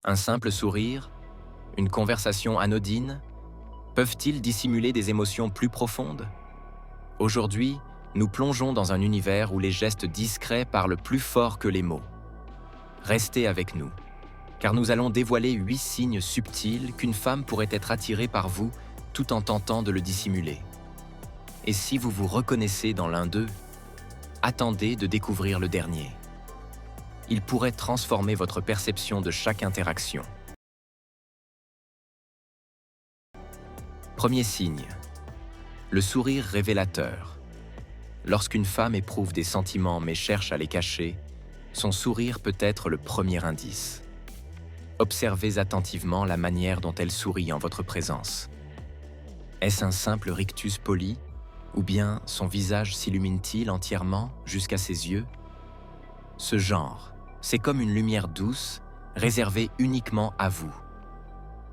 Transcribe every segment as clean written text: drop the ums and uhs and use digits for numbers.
Un simple sourire, une conversation anodine, peuvent-ils dissimuler des émotions plus profondes? Aujourd'hui, nous plongeons dans un univers où les gestes discrets parlent plus fort que les mots. Restez avec nous, car nous allons dévoiler 8 signes subtils qu'une femme pourrait être attirée par vous tout en tentant de le dissimuler. Et si vous vous reconnaissez dans l'un d'eux, attendez de découvrir le dernier. Il pourrait transformer votre perception de chaque interaction. Premier signe, le sourire révélateur. Lorsqu'une femme éprouve des sentiments mais cherche à les cacher, son sourire peut être le premier indice. Observez attentivement la manière dont elle sourit en votre présence. Est-ce un simple rictus poli, ou bien son visage s'illumine-t-il entièrement jusqu'à ses yeux? Ce genre, c'est comme une lumière douce, réservée uniquement à vous.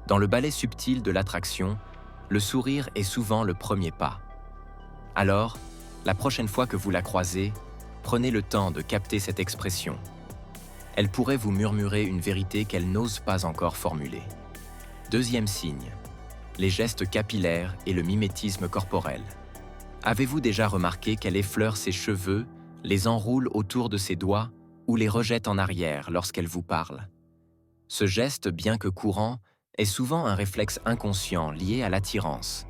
Dans le ballet subtil de l'attraction, le sourire est souvent le premier pas. Alors, la prochaine fois que vous la croisez, prenez le temps de capter cette expression. Elle pourrait vous murmurer une vérité qu'elle n'ose pas encore formuler. Deuxième signe, les gestes capillaires et le mimétisme corporel. Avez-vous déjà remarqué qu'elle effleure ses cheveux, les enroule autour de ses doigts ou les rejette en arrière lorsqu'elle vous parle? Ce geste, bien que courant, est souvent un réflexe inconscient lié à l'attirance.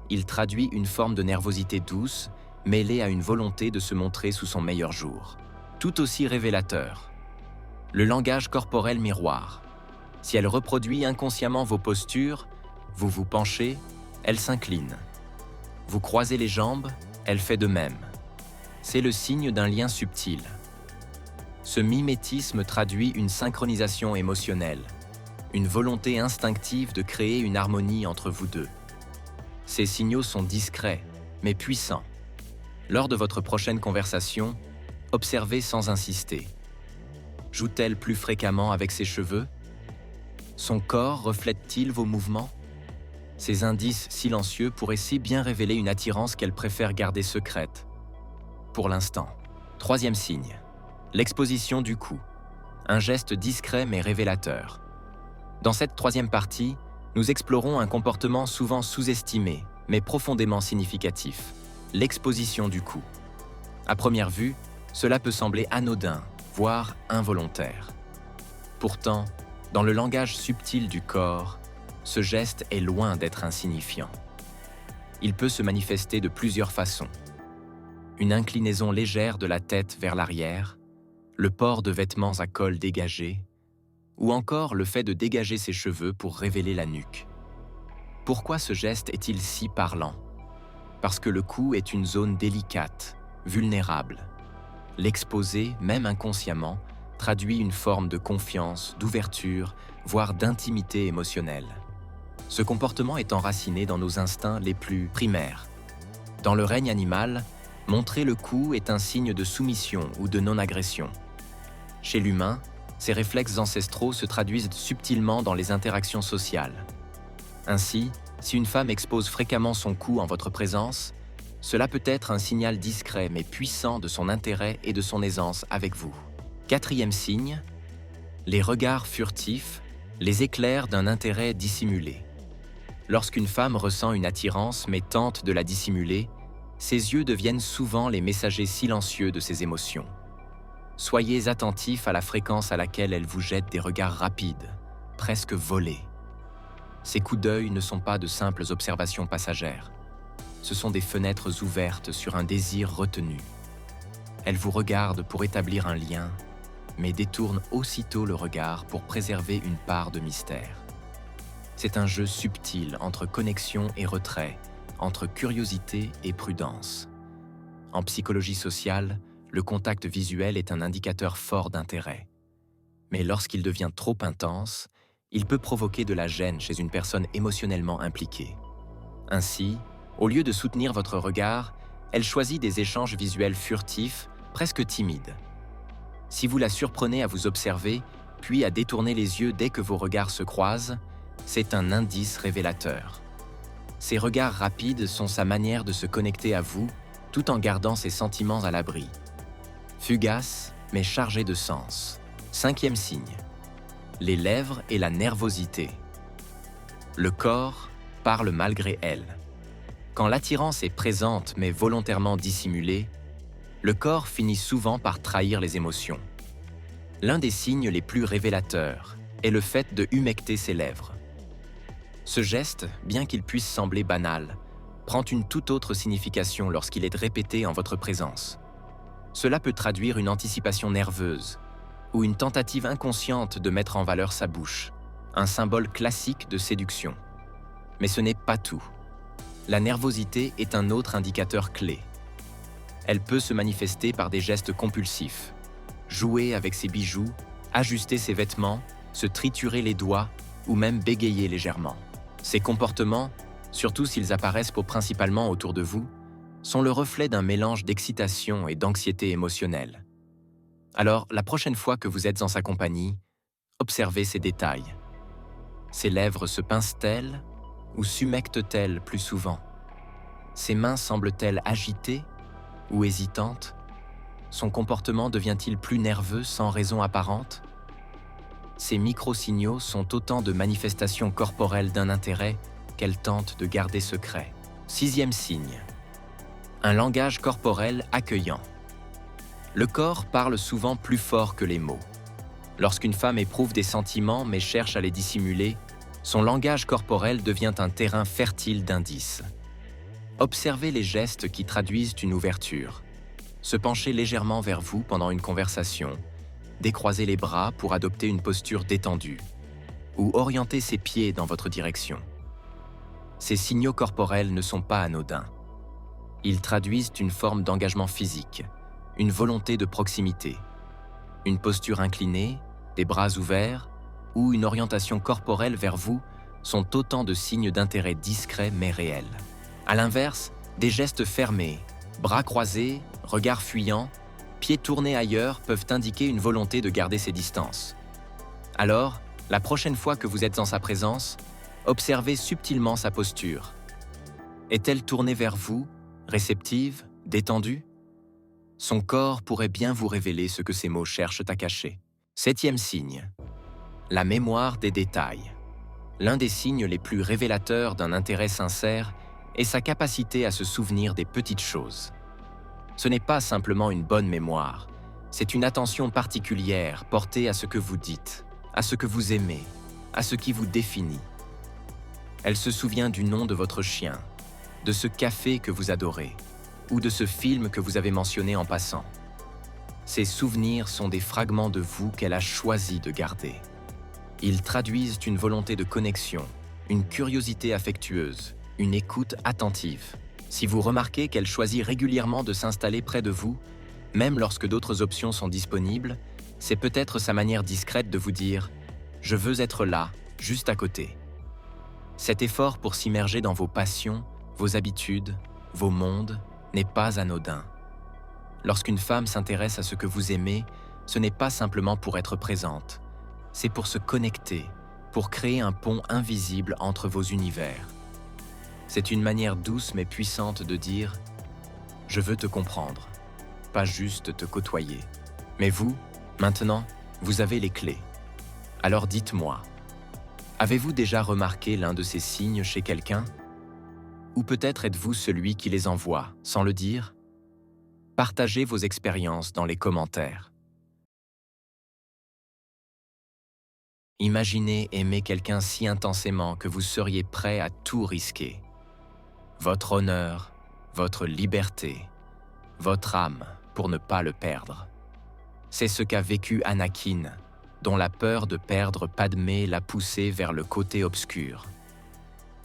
Il traduit une forme de nervosité douce, mêlée à une volonté de se montrer sous son meilleur jour. Tout aussi révélateur. Le langage corporel miroir. Si elle reproduit inconsciemment vos postures, vous vous penchez, elle s'incline. Vous croisez les jambes, elle fait de même. C'est le signe d'un lien subtil. Ce mimétisme traduit une synchronisation émotionnelle, une volonté instinctive de créer une harmonie entre vous deux. Ces signaux sont discrets, mais puissants. Lors de votre prochaine conversation, observez sans insister. Joue-t-elle plus fréquemment avec ses cheveux? Son corps reflète-t-il vos mouvements? Ces indices silencieux pourraient si bien révéler une attirance qu'elle préfère garder secrète. Pour l'instant. Troisième signe, l'exposition du cou. Un geste discret mais révélateur. Dans cette troisième partie, nous explorons un comportement souvent sous-estimé, mais profondément significatif, l'exposition du cou. À première vue, cela peut sembler anodin, voire involontaire. Pourtant, dans le langage subtil du corps, ce geste est loin d'être insignifiant. Il peut se manifester de plusieurs façons. Une inclinaison légère de la tête vers l'arrière, le port de vêtements à col dégagé, ou encore le fait de dégager ses cheveux pour révéler la nuque. Pourquoi ce geste est-il si parlant? Parce que le cou est une zone délicate, vulnérable. L'exposer, même inconsciemment, traduit une forme de confiance, d'ouverture, voire d'intimité émotionnelle. Ce comportement est enraciné dans nos instincts les plus primaires. Dans le règne animal, montrer le cou est un signe de soumission ou de non-agression. Chez l'humain, ces réflexes ancestraux se traduisent subtilement dans les interactions sociales. Ainsi, si une femme expose fréquemment son cou en votre présence, cela peut être un signal discret mais puissant de son intérêt et de son aisance avec vous. Quatrième signe, les regards furtifs, les éclairs d'un intérêt dissimulé. Lorsqu'une femme ressent une attirance mais tente de la dissimuler, ses yeux deviennent souvent les messagers silencieux de ses émotions. Soyez attentifs à la fréquence à laquelle elle vous jette des regards rapides, presque volés. Ces coups d'œil ne sont pas de simples observations passagères. Ce sont des fenêtres ouvertes sur un désir retenu. Elle vous regarde pour établir un lien, mais détourne aussitôt le regard pour préserver une part de mystère. C'est un jeu subtil entre connexion et retrait, entre curiosité et prudence. En psychologie sociale, le contact visuel est un indicateur fort d'intérêt. Mais lorsqu'il devient trop intense, il peut provoquer de la gêne chez une personne émotionnellement impliquée. Ainsi, au lieu de soutenir votre regard, elle choisit des échanges visuels furtifs, presque timides. Si vous la surprenez à vous observer, puis à détourner les yeux dès que vos regards se croisent, c'est un indice révélateur. Ces regards rapides sont sa manière de se connecter à vous, tout en gardant ses sentiments à l'abri. Fugace, mais chargé de sens. Cinquième signe. les lèvres et la nervosité. Le corps parle malgré elle. Quand l'attirance est présente mais volontairement dissimulée, le corps finit souvent par trahir les émotions. L'un des signes les plus révélateurs est le fait de humecter ses lèvres. Ce geste, bien qu'il puisse sembler banal, prend une toute autre signification lorsqu'il est répété en votre présence. Cela peut traduire une anticipation nerveuse ou une tentative inconsciente de mettre en valeur sa bouche, un symbole classique de séduction. Mais ce n'est pas tout. La nervosité est un autre indicateur clé. Elle peut se manifester par des gestes compulsifs, jouer avec ses bijoux, ajuster ses vêtements, se triturer les doigts ou même bégayer légèrement. Ces comportements, surtout s'ils apparaissent principalement autour de vous, sont le reflet d'un mélange d'excitation et d'anxiété émotionnelle. Alors, la prochaine fois que vous êtes en sa compagnie, observez ces détails. Ses lèvres se pincent-elles ou s'humectent-elles plus souvent? Ses mains semblent-elles agitées ou hésitantes? Son comportement devient-il plus nerveux sans raison apparente? Ces micro-signaux sont autant de manifestations corporelles d'un intérêt qu'elle tente de garder secret. 6e signe. Un langage corporel accueillant. Le corps parle souvent plus fort que les mots. Lorsqu'une femme éprouve des sentiments mais cherche à les dissimuler, son langage corporel devient un terrain fertile d'indices. Observez les gestes qui traduisent une ouverture. Se pencher légèrement vers vous pendant une conversation, décroiser les bras pour adopter une posture détendue, ou orienter ses pieds dans votre direction. Ces signaux corporels ne sont pas anodins. Ils traduisent une forme d'engagement physique, une volonté de proximité. Une posture inclinée, des bras ouverts, ou une orientation corporelle vers vous sont autant de signes d'intérêt discrets mais réels. À l'inverse, des gestes fermés, bras croisés, regard fuyant, pieds tournés ailleurs peuvent indiquer une volonté de garder ses distances. Alors, la prochaine fois que vous êtes en sa présence, observez subtilement sa posture. Est-elle tournée vers vous, réceptive, détendue? Son corps pourrait bien vous révéler ce que ces mots cherchent à cacher. 7e signe. La mémoire des détails. L'un des signes les plus révélateurs d'un intérêt sincère est sa capacité à se souvenir des petites choses. Ce n'est pas simplement une bonne mémoire, c'est une attention particulière portée à ce que vous dites, à ce que vous aimez, à ce qui vous définit. Elle se souvient du nom de votre chien, de ce café que vous adorez, ou de ce film que vous avez mentionné en passant. Ces souvenirs sont des fragments de vous qu'elle a choisi de garder. Ils traduisent une volonté de connexion, une curiosité affectueuse, une écoute attentive. Si vous remarquez qu'elle choisit régulièrement de s'installer près de vous, même lorsque d'autres options sont disponibles, c'est peut-être sa manière discrète de vous dire « Je veux être là, juste à côté ». Cet effort pour s'immerger dans vos passions, vos habitudes, vos mondes, n'est pas anodin. Lorsqu'une femme s'intéresse à ce que vous aimez, ce n'est pas simplement pour être présente, c'est pour se connecter, pour créer un pont invisible entre vos univers. C'est une manière douce mais puissante de dire « Je veux te comprendre », pas juste te côtoyer. Mais vous, maintenant, vous avez les clés. Alors dites-moi, avez-vous déjà remarqué l'un de ces signes chez quelqu'un? Ou peut-être êtes-vous celui qui les envoie, sans le dire? Partagez vos expériences dans les commentaires. Imaginez aimer quelqu'un si intensément que vous seriez prêt à tout risquer. Votre honneur, votre liberté, votre âme pour ne pas le perdre. C'est ce qu'a vécu Anakin, dont la peur de perdre Padmé l'a poussé vers le côté obscur.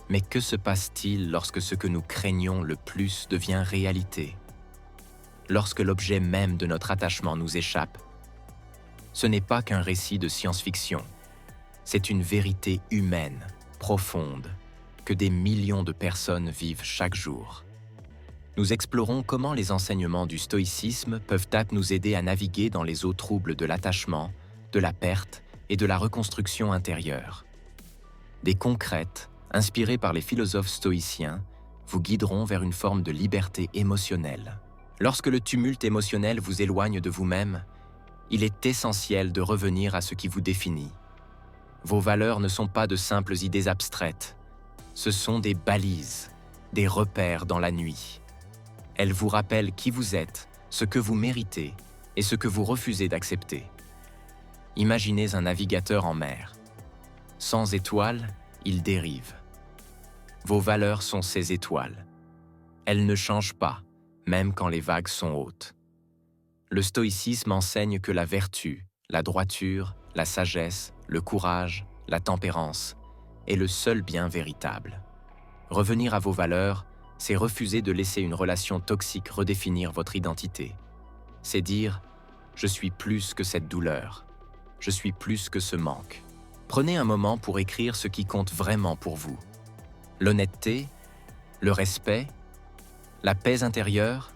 Mais que se passe-t-il lorsque ce que nous craignons le plus devient réalité? Lorsque l'objet même de notre attachement nous échappe? Ce n'est pas qu'un récit de science-fiction. C'est une vérité humaine, profonde, que des millions de personnes vivent chaque jour. Nous explorons comment les enseignements du stoïcisme peuvent nous aider à naviguer dans les eaux troubles de l'attachement, de la perte et de la reconstruction intérieure. Des concrètes, inspirées par les philosophes stoïciens, vous guideront vers une forme de liberté émotionnelle. Lorsque le tumulte émotionnel vous éloigne de vous-même, il est essentiel de revenir à ce qui vous définit. Vos valeurs ne sont pas de simples idées abstraites. Ce sont des balises, des repères dans la nuit. Elles vous rappellent qui vous êtes, ce que vous méritez et ce que vous refusez d'accepter. Imaginez un navigateur en mer. Sans étoiles, il dérive. Vos valeurs sont ces étoiles. Elles ne changent pas, même quand les vagues sont hautes. Le stoïcisme enseigne que la vertu, la droiture, la sagesse, le courage, la tempérance est le seul bien véritable. Revenir à vos valeurs, c'est refuser de laisser une relation toxique redéfinir votre identité. C'est dire « je suis plus que cette douleur, je suis plus que ce manque ». Prenez un moment pour écrire ce qui compte vraiment pour vous. L'honnêteté, le respect, la paix intérieure,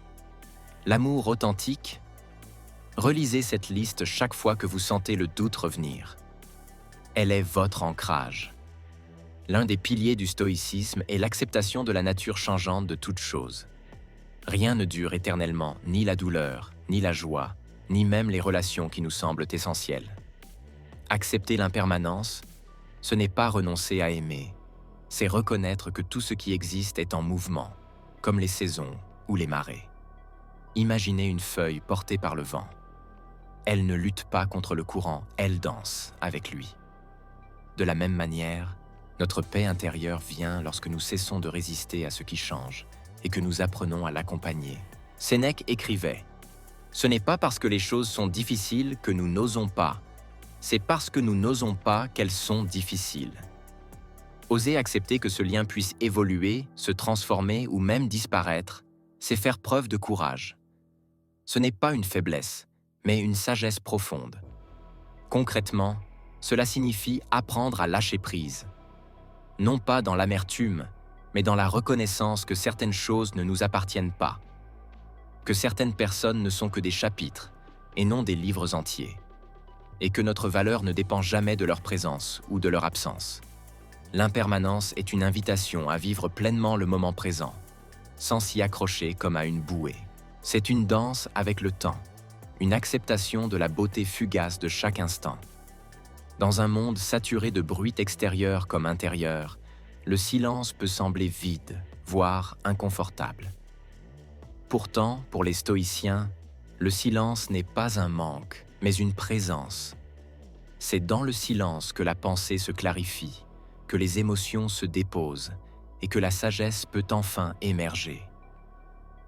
l'amour authentique. Relisez cette liste chaque fois que vous sentez le doute revenir. Elle est votre ancrage. L'un des piliers du stoïcisme est l'acceptation de la nature changeante de toute chose. Rien ne dure éternellement, ni la douleur, ni la joie, ni même les relations qui nous semblent essentielles. Accepter l'impermanence, ce n'est pas renoncer à aimer, c'est reconnaître que tout ce qui existe est en mouvement, comme les saisons ou les marées. Imaginez une feuille portée par le vent. Elle ne lutte pas contre le courant, elle danse avec lui. De la même manière, notre paix intérieure vient lorsque nous cessons de résister à ce qui change et que nous apprenons à l'accompagner. Sénèque écrivait « Ce n'est pas parce que les choses sont difficiles que nous n'osons pas, c'est parce que nous n'osons pas qu'elles sont difficiles. » Oser accepter que ce lien puisse évoluer, se transformer ou même disparaître, c'est faire preuve de courage. Ce n'est pas une faiblesse, mais une sagesse profonde. Concrètement, cela signifie apprendre à lâcher prise. Non pas dans l'amertume, mais dans la reconnaissance que certaines choses ne nous appartiennent pas, que certaines personnes ne sont que des chapitres et non des livres entiers, et que notre valeur ne dépend jamais de leur présence ou de leur absence. L'impermanence est une invitation à vivre pleinement le moment présent, sans s'y accrocher comme à une bouée. C'est une danse avec le temps, une acceptation de la beauté fugace de chaque instant. Dans un monde saturé de bruit extérieur comme intérieur, le silence peut sembler vide, voire inconfortable. Pourtant, pour les stoïciens, le silence n'est pas un manque, mais une présence. C'est dans le silence que la pensée se clarifie, que les émotions se déposent et que la sagesse peut enfin émerger.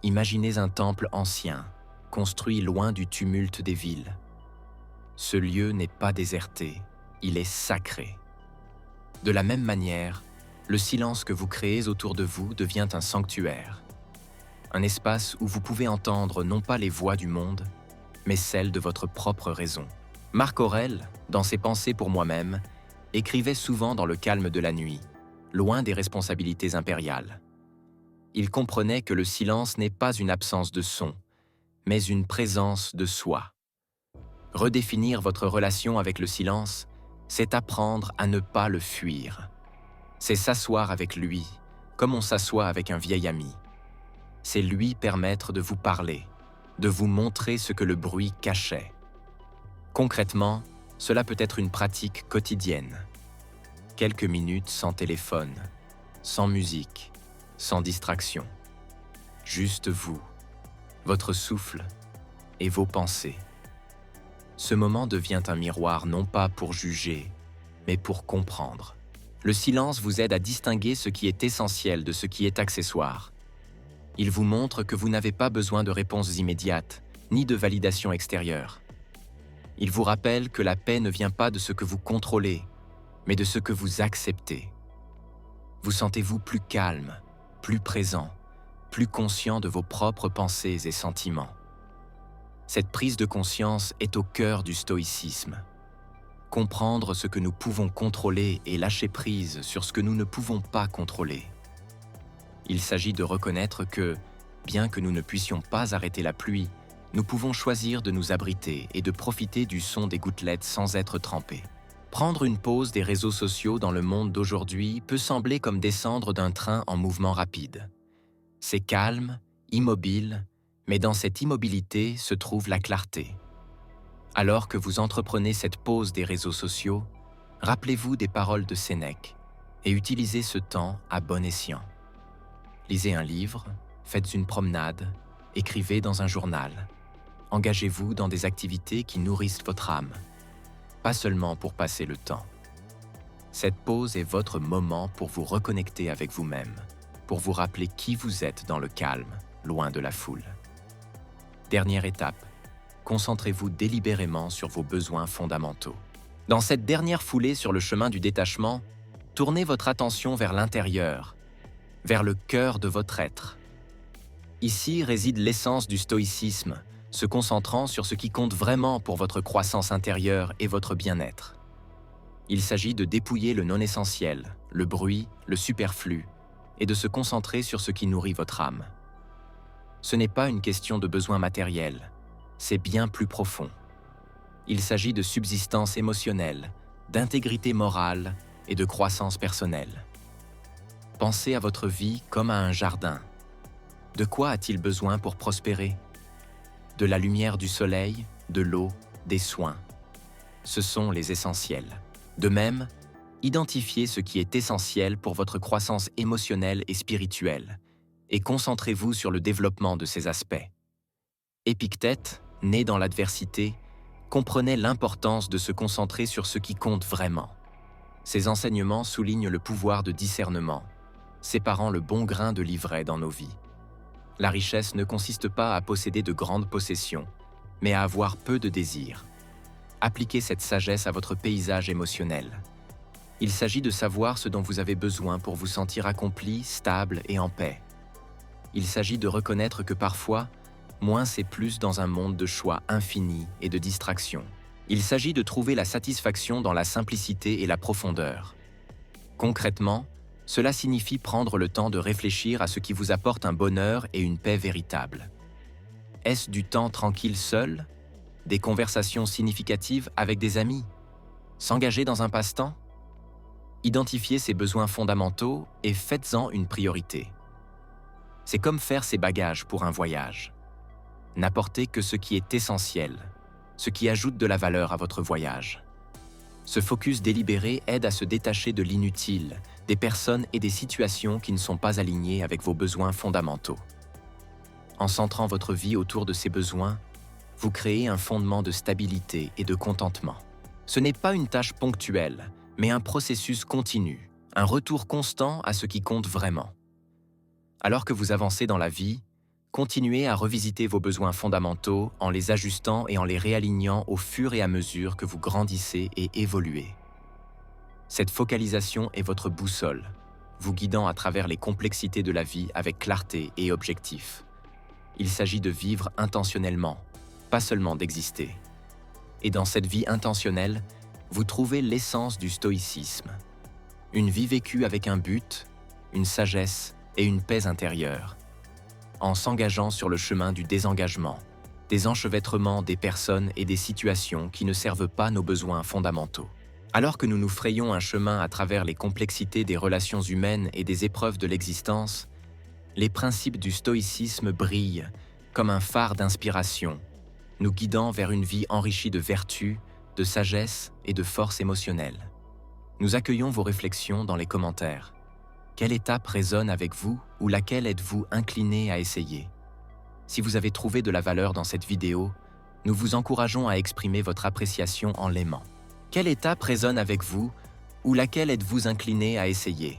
Imaginez un temple ancien, construit loin du tumulte des villes. Ce lieu n'est pas déserté, il est sacré. De la même manière, le silence que vous créez autour de vous devient un sanctuaire. Un espace où vous pouvez entendre non pas les voix du monde, mais celles de votre propre raison. Marc Aurèle, dans ses Pensées pour moi-même, écrivait souvent dans le calme de la nuit, loin des responsabilités impériales. Il comprenait que le silence n'est pas une absence de son, mais une présence de soi. Redéfinir votre relation avec le silence, c'est apprendre à ne pas le fuir. C'est s'asseoir avec lui, comme on s'assoit avec un vieil ami. C'est lui permettre de vous parler, de vous montrer ce que le bruit cachait. Concrètement, cela peut être une pratique quotidienne. Quelques minutes sans téléphone, sans musique, sans distraction. Juste vous, votre souffle et vos pensées. Ce moment devient un miroir non pas pour juger, mais pour comprendre. Le silence vous aide à distinguer ce qui est essentiel de ce qui est accessoire. Il vous montre que vous n'avez pas besoin de réponses immédiates, ni de validation extérieure. Il vous rappelle que la paix ne vient pas de ce que vous contrôlez, mais de ce que vous acceptez. Vous sentez-vous plus calme, plus présent, plus conscient de vos propres pensées et sentiments. Cette prise de conscience est au cœur du stoïcisme. Comprendre ce que nous pouvons contrôler et lâcher prise sur ce que nous ne pouvons pas contrôler. Il s'agit de reconnaître que, bien que nous ne puissions pas arrêter la pluie, nous pouvons choisir de nous abriter et de profiter du son des gouttelettes sans être trempés. Prendre une pause des réseaux sociaux dans le monde d'aujourd'hui peut sembler comme descendre d'un train en mouvement rapide. C'est calme, immobile, mais dans cette immobilité se trouve la clarté. Alors que vous entreprenez cette pause des réseaux sociaux, Rappelez-vous des paroles de Sénèque et utilisez ce temps à bon escient. Lisez un livre, faites une promenade, écrivez dans un journal. Engagez-vous dans des activités qui nourrissent votre âme, pas seulement pour passer le temps. Cette pause est votre moment pour vous reconnecter avec vous-même, pour vous rappeler qui vous êtes dans le calme, loin de la foule. Dernière étape, concentrez-vous délibérément sur vos besoins fondamentaux. Dans cette dernière foulée sur le chemin du détachement, tournez votre attention vers l'intérieur, vers le cœur de votre être. Ici réside l'essence du stoïcisme, se concentrant sur ce qui compte vraiment pour votre croissance intérieure et votre bien-être. Il s'agit de dépouiller le non-essentiel, le bruit, le superflu, et de se concentrer sur ce qui nourrit votre âme. Ce n'est pas une question de besoin matériel, c'est bien plus profond. Il s'agit de subsistance émotionnelle, d'intégrité morale et de croissance personnelle. Pensez à votre vie comme à un jardin. De quoi a-t-il besoin pour prospérer? De la lumière du soleil, de l'eau, des soins. Ce sont les essentiels. De même, identifiez ce qui est essentiel pour votre croissance émotionnelle et spirituelle, et concentrez-vous sur le développement de ces aspects. Épictète, né dans l'adversité, comprenait l'importance de se concentrer sur ce qui compte vraiment. Ses enseignements soulignent le pouvoir de discernement, séparant le bon grain de l'ivraie dans nos vies. La richesse ne consiste pas à posséder de grandes possessions, mais à avoir peu de désirs. Appliquez cette sagesse à votre paysage émotionnel. Il s'agit de savoir ce dont vous avez besoin pour vous sentir accompli, stable et en paix. Il s'agit de reconnaître que parfois, moins c'est plus dans un monde de choix infinis et de distractions. Il s'agit de trouver la satisfaction dans la simplicité et la profondeur. Concrètement, cela signifie prendre le temps de réfléchir à ce qui vous apporte un bonheur et une paix véritable. Est-ce du temps tranquille seul? Des conversations significatives avec des amis? S'engager dans un passe-temps? Identifiez ses besoins fondamentaux et faites-en une priorité. C'est comme faire ses bagages pour un voyage. N'apportez que ce qui est essentiel, ce qui ajoute de la valeur à votre voyage. Ce focus délibéré aide à se détacher de l'inutile, des personnes et des situations qui ne sont pas alignées avec vos besoins fondamentaux. En centrant votre vie autour de ces besoins, vous créez un fondement de stabilité et de contentement. Ce n'est pas une tâche ponctuelle, mais un processus continu, un retour constant à ce qui compte vraiment. Alors que vous avancez dans la vie, continuez à revisiter vos besoins fondamentaux en les ajustant et en les réalignant au fur et à mesure que vous grandissez et évoluez. Cette focalisation est votre boussole, vous guidant à travers les complexités de la vie avec clarté et objectif. Il s'agit de vivre intentionnellement, pas seulement d'exister. Et dans cette vie intentionnelle, vous trouvez l'essence du stoïcisme. Une vie vécue avec un but, une sagesse et une paix intérieure. En s'engageant sur le chemin du désengagement, des enchevêtrements des personnes et des situations qui ne servent pas nos besoins fondamentaux. Alors que nous nous frayons un chemin à travers les complexités des relations humaines et des épreuves de l'existence, les principes du stoïcisme brillent comme un phare d'inspiration, nous guidant vers une vie enrichie de vertu, de sagesse et de force émotionnelle. Nous accueillons vos réflexions dans les commentaires. Quelle étape résonne avec vous ou laquelle êtes-vous incliné à essayer? Si vous avez trouvé de la valeur dans cette vidéo, nous vous encourageons à exprimer votre appréciation en l'aimant. Quelle étape résonne avec vous ou laquelle êtes-vous incliné à essayer?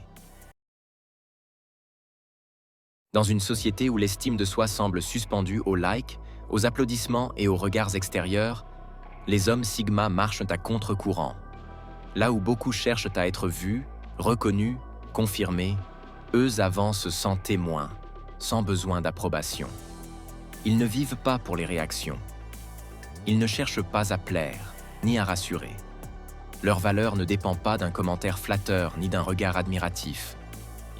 Dans une société où l'estime de soi semble suspendue aux likes, aux applaudissements et aux regards extérieurs, les hommes Sigma marchent à contre-courant. Là où beaucoup cherchent à être vus, reconnus, confirmés, eux avancent sans témoin, sans besoin d'approbation. Ils ne vivent pas pour les réactions. Ils ne cherchent pas à plaire, ni à rassurer. Leur valeur ne dépend pas d'un commentaire flatteur ni d'un regard admiratif.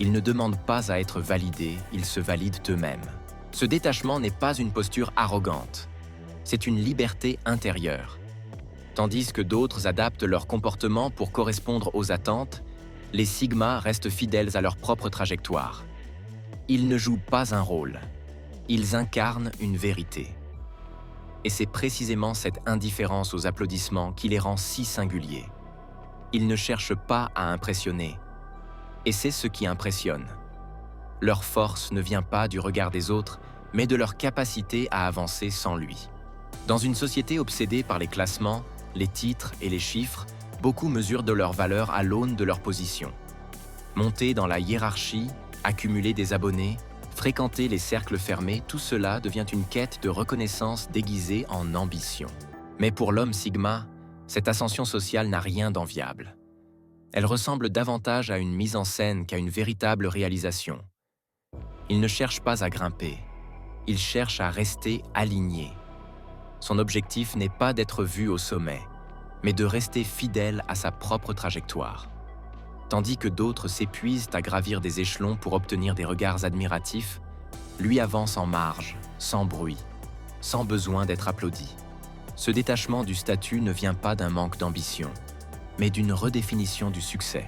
Ils ne demandent pas à être validés, ils se valident eux-mêmes. Ce détachement n'est pas une posture arrogante, c'est une liberté intérieure. Tandis que d'autres adaptent leur comportement pour correspondre aux attentes, les Sigma restent fidèles à leur propre trajectoire. Ils ne jouent pas un rôle, ils incarnent une vérité. Et c'est précisément cette indifférence aux applaudissements qui les rend si singuliers. Ils ne cherchent pas à impressionner. Et c'est ce qui impressionne. Leur force ne vient pas du regard des autres, mais de leur capacité à avancer sans lui. Dans une société obsédée par les classements, les titres et les chiffres, beaucoup mesurent de leur valeur à l'aune de leur position. Monter dans la hiérarchie, accumuler des abonnés, fréquenter les cercles fermés, tout cela devient une quête de reconnaissance déguisée en ambition. Mais pour l'homme Sigma, cette ascension sociale n'a rien d'enviable. Elle ressemble davantage à une mise en scène qu'à une véritable réalisation. Il ne cherche pas à grimper, il cherche à rester aligné. Son objectif n'est pas d'être vu au sommet, mais de rester fidèle à sa propre trajectoire. Tandis que d'autres s'épuisent à gravir des échelons pour obtenir des regards admiratifs, lui avance en marge, sans bruit, sans besoin d'être applaudi. Ce détachement du statut ne vient pas d'un manque d'ambition, mais d'une redéfinition du succès.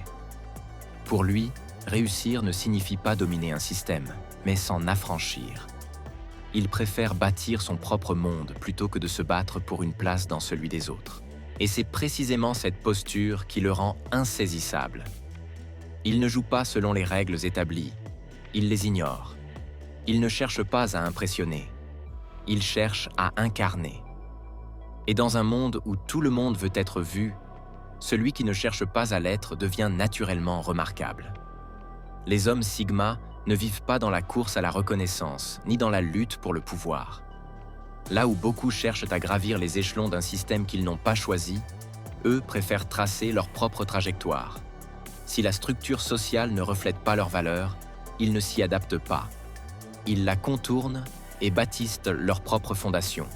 Pour lui, réussir ne signifie pas dominer un système, mais s'en affranchir. Il préfère bâtir son propre monde plutôt que de se battre pour une place dans celui des autres. Et c'est précisément cette posture qui le rend insaisissable. Il ne joue pas selon les règles établies, il les ignore. Il ne cherche pas à impressionner, il cherche à incarner. Et dans un monde où tout le monde veut être vu, celui qui ne cherche pas à l'être devient naturellement remarquable. Les hommes Sigma ne vivent pas dans la course à la reconnaissance, ni dans la lutte pour le pouvoir. Là où beaucoup cherchent à gravir les échelons d'un système qu'ils n'ont pas choisi, eux préfèrent tracer leur propre trajectoire. Si la structure sociale ne reflète pas leurs valeurs, ils ne s'y adaptent pas. Ils la contournent et bâtissent leur propre fondation.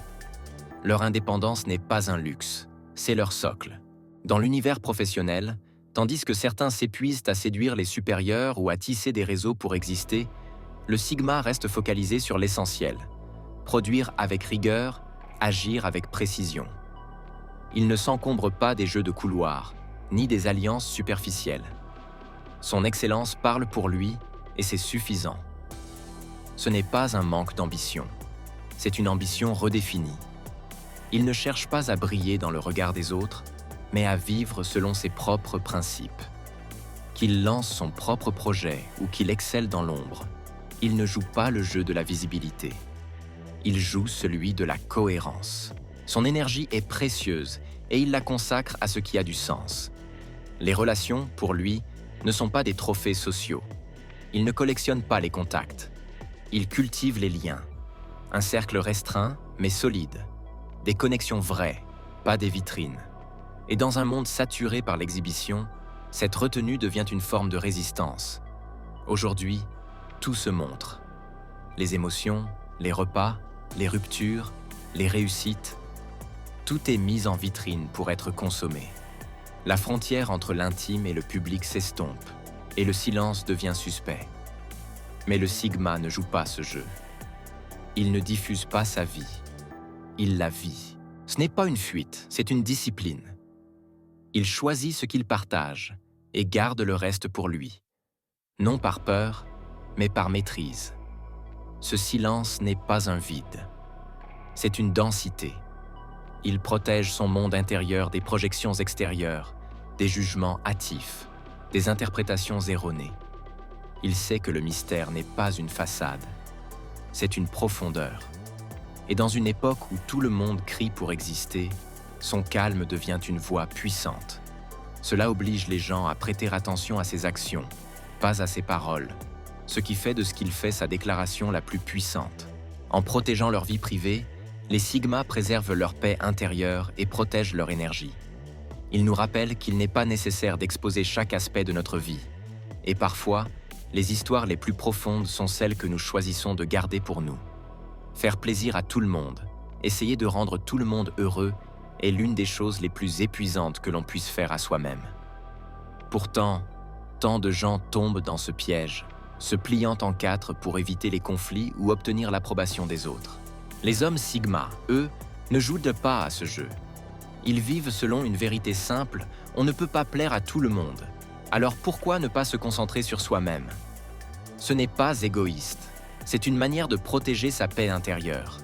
Leur indépendance n'est pas un luxe, c'est leur socle. Dans l'univers professionnel, tandis que certains s'épuisent à séduire les supérieurs ou à tisser des réseaux pour exister, le Sigma reste focalisé sur l'essentiel. Produire avec rigueur, agir avec précision. Il ne s'encombre pas des jeux de couloir, ni des alliances superficielles. Son excellence parle pour lui et c'est suffisant. Ce n'est pas un manque d'ambition, c'est une ambition redéfinie. Il ne cherche pas à briller dans le regard des autres, mais à vivre selon ses propres principes. Qu'il lance son propre projet ou qu'il excelle dans l'ombre, il ne joue pas le jeu de la visibilité. Il joue celui de la cohérence. Son énergie est précieuse et il la consacre à ce qui a du sens. Les relations, pour lui, ne sont pas des trophées sociaux. Il ne collectionne pas les contacts. Il cultive les liens. Un cercle restreint, mais solide. Des connexions vraies, pas des vitrines. Et dans un monde saturé par l'exhibition, cette retenue devient une forme de résistance. Aujourd'hui, tout se montre. Les émotions, les repas, les ruptures, les réussites, tout est mis en vitrine pour être consommé. La frontière entre l'intime et le public s'estompe, et le silence devient suspect. Mais le Sigma ne joue pas ce jeu. Il ne diffuse pas sa vie. Il la vit. Ce n'est pas une fuite, c'est une discipline. Il choisit ce qu'il partage et garde le reste pour lui. Non par peur, mais par maîtrise. Ce silence n'est pas un vide. C'est une densité. Il protège son monde intérieur des projections extérieures, des jugements hâtifs, des interprétations erronées. Il sait que le mystère n'est pas une façade, c'est une profondeur. Et dans une époque où tout le monde crie pour exister, son calme devient une voix puissante. Cela oblige les gens à prêter attention à ses actions, pas à ses paroles, ce qui fait de ce qu'il fait sa déclaration la plus puissante. En protégeant leur vie privée, les Sigma préservent leur paix intérieure et protègent leur énergie. Ils nous rappellent qu'il n'est pas nécessaire d'exposer chaque aspect de notre vie. Et parfois, les histoires les plus profondes sont celles que nous choisissons de garder pour nous. Faire plaisir à tout le monde, essayer de rendre tout le monde heureux est l'une des choses les plus épuisantes que l'on puisse faire à soi-même. Pourtant, tant de gens tombent dans ce piège, se pliant en quatre pour éviter les conflits ou obtenir l'approbation des autres. Les hommes Sigma, eux, ne jouent pas à ce jeu. Ils vivent selon une vérité simple, on ne peut pas plaire à tout le monde. Alors pourquoi ne pas se concentrer sur soi-même? Ce n'est pas égoïste, c'est une manière de protéger sa paix intérieure.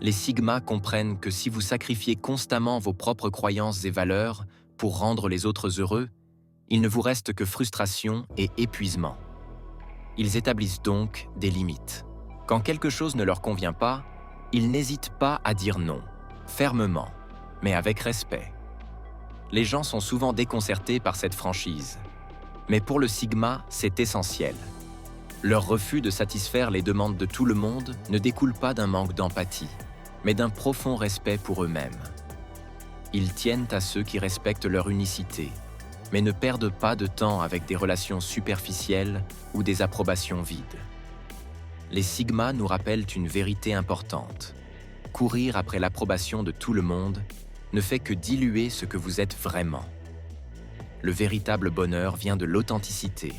Les Sigma comprennent que si vous sacrifiez constamment vos propres croyances et valeurs pour rendre les autres heureux, il ne vous reste que frustration et épuisement. Ils établissent donc des limites. Quand quelque chose ne leur convient pas, ils n'hésitent pas à dire non, fermement, mais avec respect. Les gens sont souvent déconcertés par cette franchise. Mais pour le Sigma, c'est essentiel. Leur refus de satisfaire les demandes de tout le monde ne découle pas d'un manque d'empathie, mais d'un profond respect pour eux-mêmes. Ils tiennent à ceux qui respectent leur unicité, mais ne perdent pas de temps avec des relations superficielles ou des approbations vides. Les Sigma nous rappellent une vérité importante. Courir après l'approbation de tout le monde ne fait que diluer ce que vous êtes vraiment. Le véritable bonheur vient de l'authenticité,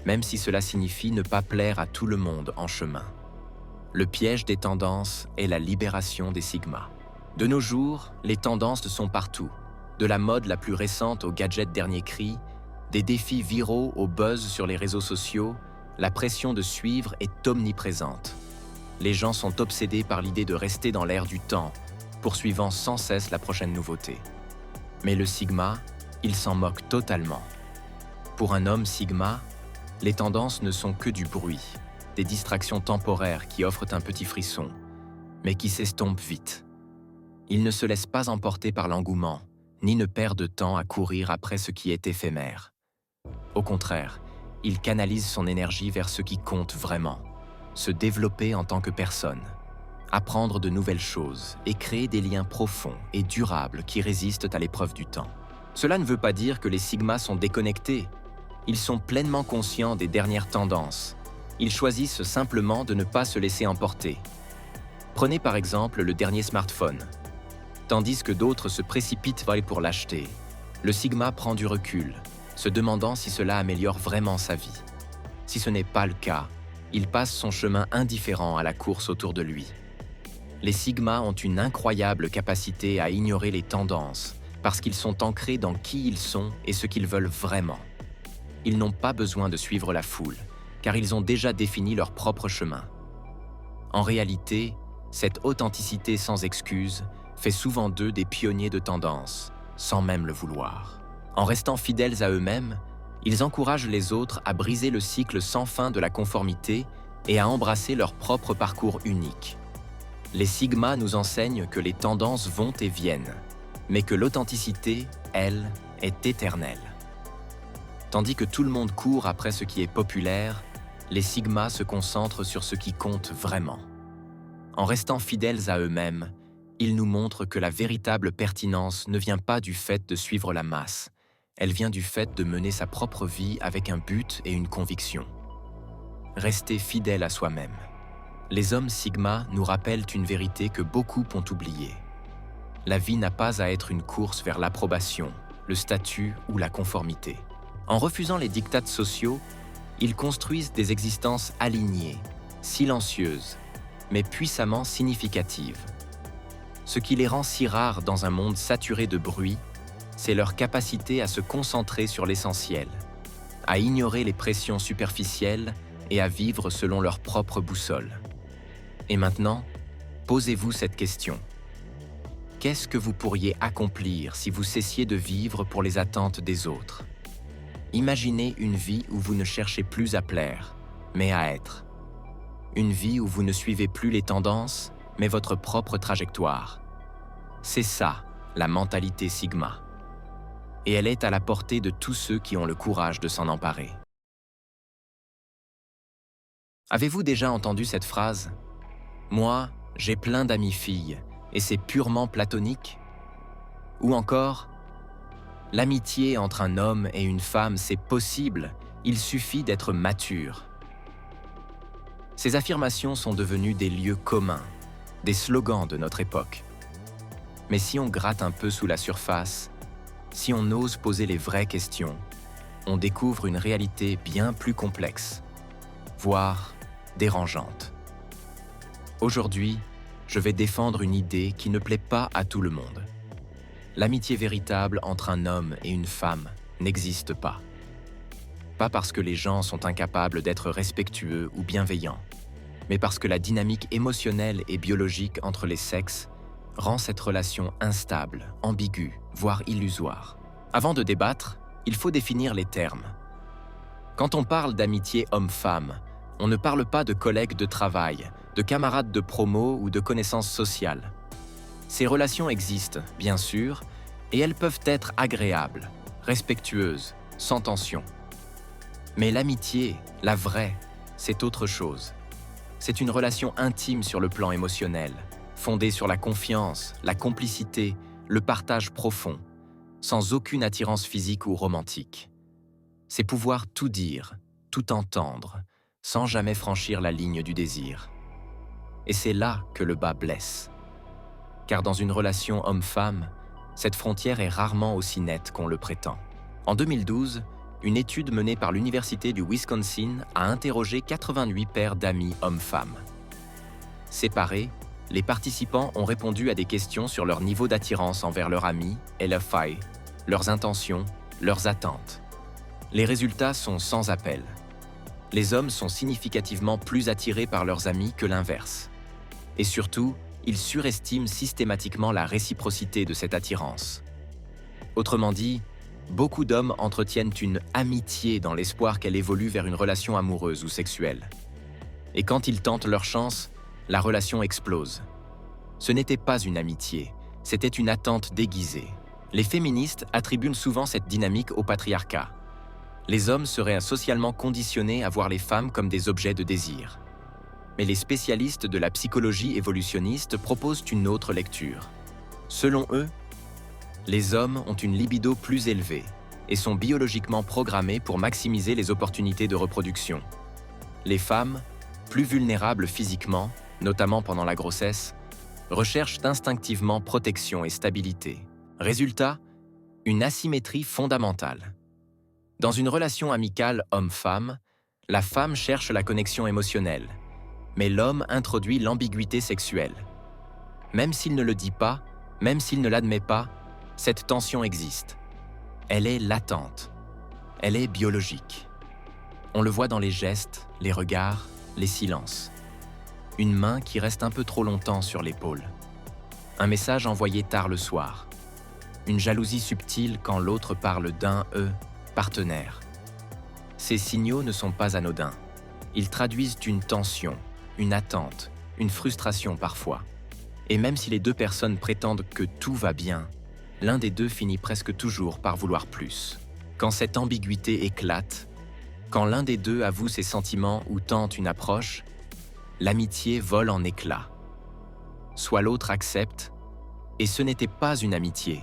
même si cela signifie ne pas plaire à tout le monde en chemin. Le piège des tendances est la libération des Sigma. De nos jours, les tendances sont partout. De la mode la plus récente aux gadgets dernier cri, des défis viraux au buzz sur les réseaux sociaux, la pression de suivre est omniprésente. Les gens sont obsédés par l'idée de rester dans l'air du temps, poursuivant sans cesse la prochaine nouveauté. Mais le Sigma, il s'en moque totalement. Pour un homme Sigma, les tendances ne sont que du bruit, des distractions temporaires qui offrent un petit frisson, mais qui s'estompent vite. Il ne se laisse pas emporter par l'engouement, ni ne perd de temps à courir après ce qui est éphémère. Au contraire, il canalise son énergie vers ce qui compte vraiment, se développer en tant que personne, apprendre de nouvelles choses et créer des liens profonds et durables qui résistent à l'épreuve du temps. Cela ne veut pas dire que les Sigmas sont déconnectés. Ils sont pleinement conscients des dernières tendances. Ils choisissent simplement de ne pas se laisser emporter. Prenez par exemple le dernier smartphone. Tandis que d'autres se précipitent pour l'acheter, le Sigma prend du recul, se demandant si cela améliore vraiment sa vie. Si ce n'est pas le cas, il passe son chemin indifférent à la course autour de lui. Les Sigma ont une incroyable capacité à ignorer les tendances parce qu'ils sont ancrés dans qui ils sont et ce qu'ils veulent vraiment. Ils n'ont pas besoin de suivre la foule, car ils ont déjà défini leur propre chemin. En réalité, cette authenticité sans excuse fait souvent d'eux des pionniers de tendance, sans même le vouloir. En restant fidèles à eux-mêmes, ils encouragent les autres à briser le cycle sans fin de la conformité et à embrasser leur propre parcours unique. Les Sigma nous enseignent que les tendances vont et viennent, mais que l'authenticité, elle, est éternelle. Tandis que tout le monde court après ce qui est populaire, les Sigma se concentrent sur ce qui compte vraiment. En restant fidèles à eux-mêmes, ils nous montrent que la véritable pertinence ne vient pas du fait de suivre la masse, elle vient du fait de mener sa propre vie avec un but et une conviction. Rester fidèle à soi-même. Les hommes Sigma nous rappellent une vérité que beaucoup ont oubliée. La vie n'a pas à être une course vers l'approbation, le statut ou la conformité. En refusant les diktats sociaux, ils construisent des existences alignées, silencieuses, mais puissamment significatives. Ce qui les rend si rares dans un monde saturé de bruit, c'est leur capacité à se concentrer sur l'essentiel, à ignorer les pressions superficielles et à vivre selon leur propre boussole. Et maintenant, posez-vous cette question. Qu'est-ce que vous pourriez accomplir si vous cessiez de vivre pour les attentes des autres? Imaginez une vie où vous ne cherchez plus à plaire, mais à être. Une vie où vous ne suivez plus les tendances, mais votre propre trajectoire. C'est ça, la mentalité Sigma. Et elle est à la portée de tous ceux qui ont le courage de s'en emparer. Avez-vous déjà entendu cette phrase? « Moi, j'ai plein d'amies filles, et c'est purement platonique » Ou encore « L'amitié entre un homme et une femme, c'est possible, il suffit d'être mature. » Ces affirmations sont devenues des lieux communs, des slogans de notre époque. Mais si on gratte un peu sous la surface, si on ose poser les vraies questions, on découvre une réalité bien plus complexe, voire dérangeante. Aujourd'hui, je vais défendre une idée qui ne plaît pas à tout le monde. L'amitié véritable entre un homme et une femme n'existe pas. Pas parce que les gens sont incapables d'être respectueux ou bienveillants, mais parce que la dynamique émotionnelle et biologique entre les sexes rend cette relation instable, ambiguë, voire illusoire. Avant de débattre, il faut définir les termes. Quand on parle d'amitié homme-femme, on ne parle pas de collègues de travail, de camarades de promo ou de connaissances sociales. Ces relations existent, bien sûr, et elles peuvent être agréables, respectueuses, sans tension. Mais l'amitié, la vraie, c'est autre chose. C'est une relation intime sur le plan émotionnel, fondée sur la confiance, la complicité, le partage profond, sans aucune attirance physique ou romantique. C'est pouvoir tout dire, tout entendre, sans jamais franchir la ligne du désir. Et c'est là que le bas blesse. Car dans une relation homme-femme, cette frontière est rarement aussi nette qu'on le prétend. En 2012, une étude menée par l'Université du Wisconsin a interrogé 88 paires d'amis hommes-femmes. Séparés, les participants ont répondu à des questions sur leur niveau d'attirance envers leur ami et leur faille, leurs intentions, leurs attentes. Les résultats sont sans appel. Les hommes sont significativement plus attirés par leurs amis que l'inverse. Et surtout, ils surestiment systématiquement la réciprocité de cette attirance. Autrement dit, beaucoup d'hommes entretiennent une amitié dans l'espoir qu'elle évolue vers une relation amoureuse ou sexuelle. Et quand ils tentent leur chance, la relation explose. Ce n'était pas une amitié, c'était une attente déguisée. Les féministes attribuent souvent cette dynamique au patriarcat. Les hommes seraient socialement conditionnés à voir les femmes comme des objets de désir. Mais les spécialistes de la psychologie évolutionniste proposent une autre lecture. Selon eux, les hommes ont une libido plus élevée et sont biologiquement programmés pour maximiser les opportunités de reproduction. Les femmes, plus vulnérables physiquement, notamment pendant la grossesse, recherchent instinctivement protection et stabilité. Résultat, une asymétrie fondamentale. Dans une relation amicale homme-femme, la femme cherche la connexion émotionnelle, mais l'homme introduit l'ambiguïté sexuelle. Même s'il ne le dit pas, même s'il ne l'admet pas, cette tension existe. Elle est latente. Elle est biologique. On le voit dans les gestes, les regards, les silences. Une main qui reste un peu trop longtemps sur l'épaule. Un message envoyé tard le soir. Une jalousie subtile quand l'autre parle d'un partenaire. Ces signaux ne sont pas anodins. Ils traduisent une tension, une attente, une frustration parfois. Et même si les deux personnes prétendent que tout va bien, l'un des deux finit presque toujours par vouloir plus. Quand cette ambiguïté éclate, quand l'un des deux avoue ses sentiments ou tente une approche, l'amitié vole en éclats. Soit l'autre accepte, et ce n'était pas une amitié,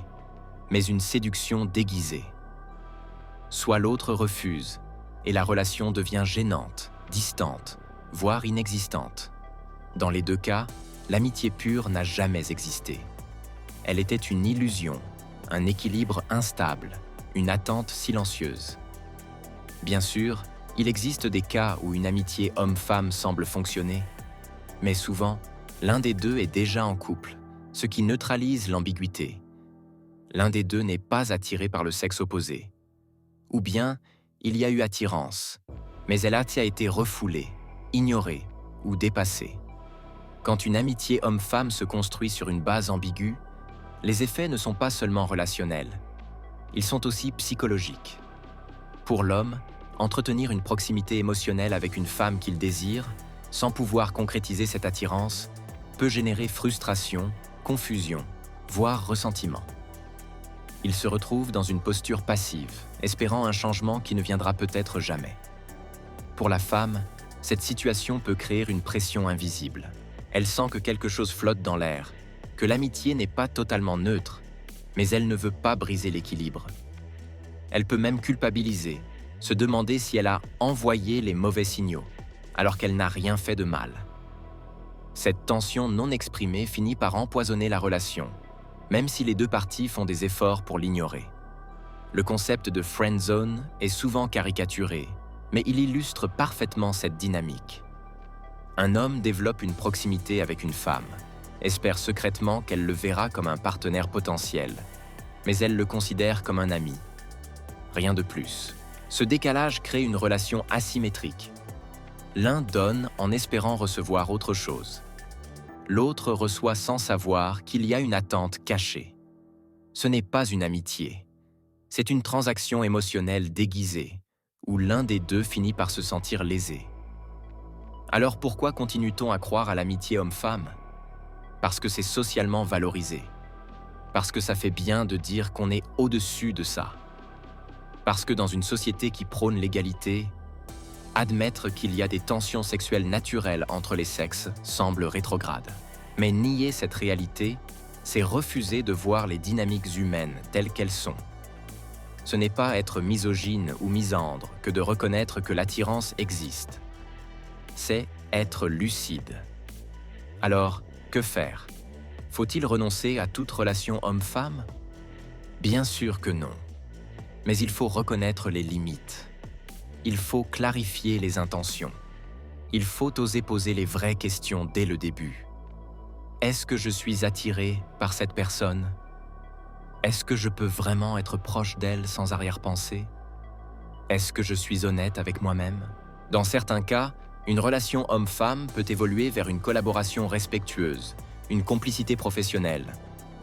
mais une séduction déguisée. Soit l'autre refuse, et la relation devient gênante, distante, voire inexistante. Dans les deux cas, l'amitié pure n'a jamais existé. Elle était une illusion, un équilibre instable, une attente silencieuse. Bien sûr, il existe des cas où une amitié homme-femme semble fonctionner, mais souvent, l'un des deux est déjà en couple, ce qui neutralise l'ambiguïté. L'un des deux n'est pas attiré par le sexe opposé. Ou bien, il y a eu attirance, mais elle a été refoulée, ignorée ou dépassée. Quand une amitié homme-femme se construit sur une base ambiguë, les effets ne sont pas seulement relationnels, ils sont aussi psychologiques. Pour l'homme, entretenir une proximité émotionnelle avec une femme qu'il désire, sans pouvoir concrétiser cette attirance, peut générer frustration, confusion, voire ressentiment. Il se retrouve dans une posture passive, espérant un changement qui ne viendra peut-être jamais. Pour la femme, cette situation peut créer une pression invisible. Elle sent que quelque chose flotte dans l'air, que l'amitié n'est pas totalement neutre, mais elle ne veut pas briser l'équilibre. Elle peut même culpabiliser, se demander si elle a envoyé les mauvais signaux, alors qu'elle n'a rien fait de mal. Cette tension non exprimée finit par empoisonner la relation, même si les deux parties font des efforts pour l'ignorer. Le concept de friend zone est souvent caricaturé, mais il illustre parfaitement cette dynamique. Un homme développe une proximité avec une femme, espère secrètement qu'elle le verra comme un partenaire potentiel, mais elle le considère comme un ami. Rien de plus. Ce décalage crée une relation asymétrique. L'un donne en espérant recevoir autre chose. L'autre reçoit sans savoir qu'il y a une attente cachée. Ce n'est pas une amitié. C'est une transaction émotionnelle déguisée, où l'un des deux finit par se sentir lésé. Alors pourquoi continue-t-on à croire à l'amitié homme-femme? Parce que c'est socialement valorisé. Parce que ça fait bien de dire qu'on est au-dessus de ça. Parce que dans une société qui prône l'égalité, admettre qu'il y a des tensions sexuelles naturelles entre les sexes semble rétrograde. Mais nier cette réalité, c'est refuser de voir les dynamiques humaines telles qu'elles sont. Ce n'est pas être misogyne ou misandre que de reconnaître que l'attirance existe. C'est être lucide. Alors, que faire? Faut-il renoncer à toute relation homme-femme? Bien sûr que non. Mais il faut reconnaître les limites. Il faut clarifier les intentions. Il faut oser poser les vraies questions dès le début. Est-ce que je suis attiré par cette personne? Est-ce que je peux vraiment être proche d'elle sans arrière-pensée? Est-ce que je suis honnête avec moi-même? Dans certains cas, une relation homme-femme peut évoluer vers une collaboration respectueuse, une complicité professionnelle,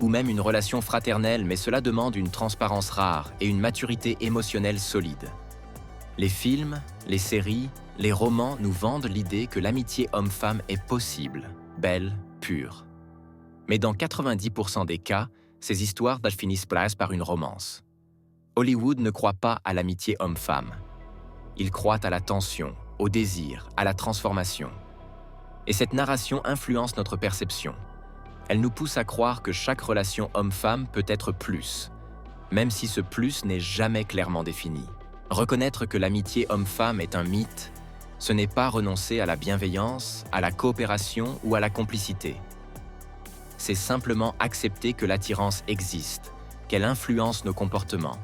ou même une relation fraternelle, mais cela demande une transparence rare et une maturité émotionnelle solide. Les films, les séries, les romans nous vendent l'idée que l'amitié homme-femme est possible, belle, pure. Mais dans 90% des cas, ces histoires finissent par une romance. Hollywood ne croit pas à l'amitié homme-femme. Il croit à la tension, au désir, à la transformation. Et cette narration influence notre perception. Elle nous pousse à croire que chaque relation homme-femme peut être plus, même si ce plus n'est jamais clairement défini. Reconnaître que l'amitié homme-femme est un mythe, ce n'est pas renoncer à la bienveillance, à la coopération ou à la complicité. C'est simplement accepter que l'attirance existe, qu'elle influence nos comportements